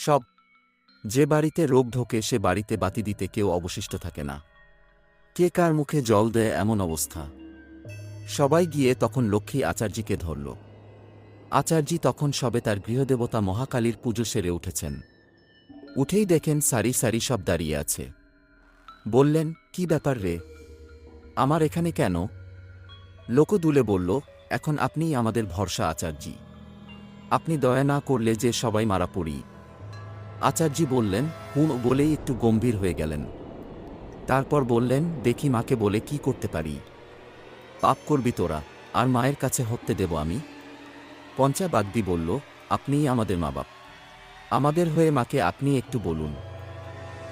সব। যে বাড়িতে রোগ ঢোকে সে বাড়িতে বাতি দিতে কেউ অবশিষ্ট থাকে না। কে কার মুখে জল দেয় এমন অবস্থা। সবাই গিয়ে তখন লক্ষ্মী আচার্যকে ধরল। আচার্যি তখন সবে তার গৃহদেবতা মহাকালীর পুজো সেরে উঠেছেন। উঠেই দেখেন সারি সারি সব দাঁড়িয়ে আছে। বললেন, কি ব্যাপার রে, আমার এখানে কেন? লোক দুলে বলল, এখন আপনিই আমাদের ভরসা আচার্যি। আপনি দয়া না করলে যে সবাই মারা পড়ি। আচার্যি বললেন, হুঁ বলেই একটু গম্ভীর হয়ে গেলেন। তারপর বললেন, দেখি মাকে বলে কি করতে পারি। পাপ করবি তোরা, আর মায়ের কাছে হত্যে দেব আমি? পঞ্চা বাগদি বলল, আপনিই আমাদের মা বাপ, আমাদের হয়ে মাকে আপনি একটু বলুন।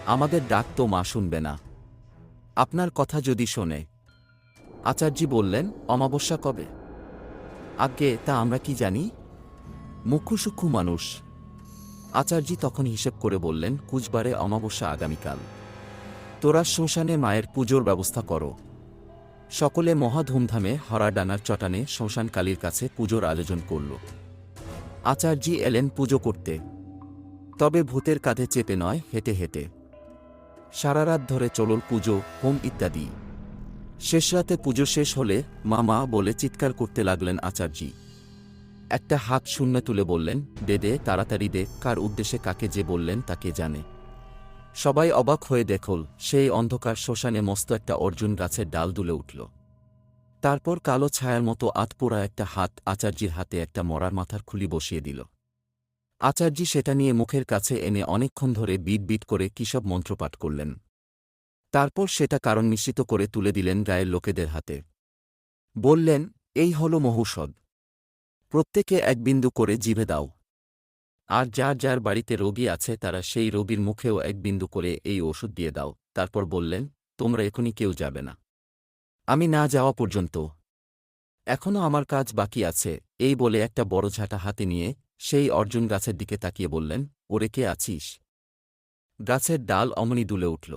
আমাদের ডাক তো মা শুনবে না। আপনার কথা যদি শোনে। আচার্যি বললেন, অমাবস্যা কবে? আজ্ঞে তা আমরা কি জানি, মুখ্য সূক্ষ্ম মানুষ। আচার্যি তখন হিসেব করে বললেন, কুচবারে অমাবস্যা আগামীকাল। তোরা শ্মশানে মায়ের পুজোর ব্যবস্থা করো। সকলে মহা ধুমধামে হরাডানার চটানে শ্মশানকালীর কাছে পুজোর আয়োজন করল। আচার্যি এলেন পুজো করতে, তবে ভূতের কাঁধে চেপে নয়, হেঁটে হেঁটে। সারারাত ধরে চলল পুজো, হোম ইত্যাদি। শেষ রাতে পুজো শেষ হলে মা মা বলে চিৎকার করতে লাগলেন আচার্যি। একটা হাত শূন্য তুলে বললেন, দে দে তাড়াতাড়ি দে, কার উদ্দেশ্যে কাকে যে বললেন তাকে জানে। সবাই অবাক হয়ে দেখল, সেই অন্ধকার শ্মশানে মস্ত একটা অর্জুন গাছের ডাল দুলে উঠল। তারপর কালো ছায়ার মতো আতপোড়া একটা হাত আচার্যির হাতে একটা মরার মাথার খুলি বসিয়ে দিল। আচার্যি সেটা নিয়ে মুখের কাছে এনে অনেকক্ষণ ধরে বিট বিট করে কিসব মন্ত্রপাঠ করলেন। তারপর সেটা কারণ মিশ্রিত করে তুলে দিলেন গায়ের লোকেদের হাতে। বললেন, এই হল মহৌষধ, প্রত্যেকে এক বিন্দু করে জিভে দাও। আর যার যার বাড়িতে রোগী আছে তারা সেই রোগীর মুখেও এক বিন্দু করে এই ওষুধ দিয়ে দাও। তারপর বললেন, তোমরা এখনই কেউ যাবে না, আমি না যাওয়া পর্যন্ত। এখনও আমার কাজ বাকি আছে। এই বলে একটা বড় ঝাঁটা হাতে নিয়ে সেই অর্জুন গাছের দিকে তাকিয়ে বললেন, ওরে কে আছিস? গাছের ডাল অমনি দুলে উঠল।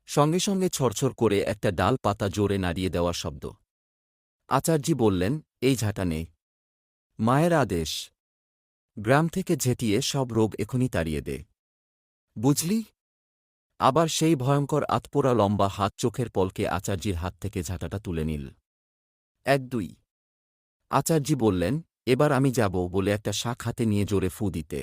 সঙ্গে সঙ্গে ছড়ছড় করে একটা ডাল পাতা জোরে নাড়িয়ে দেওয়ার শব্দ। আচার্যি বললেন, এই ঝাঁটা নে, মায়ের আদেশ। গ্রাম থেকে ঝেঁটিয়ে সব রোগ এখনই তাড়িয়ে দে, বুঝলি? আবার সেই ভয়ঙ্কর আতপোড়া লম্বা হাত চোখের পলকে আচার্যির হাত থেকে ঝাঁটাটা তুলে নিল। 1-2। আচার্যি বললেন, এবার আমি যাব বলে একটা শাঁখ হাতে নিয়ে জোরে ফু দিতে।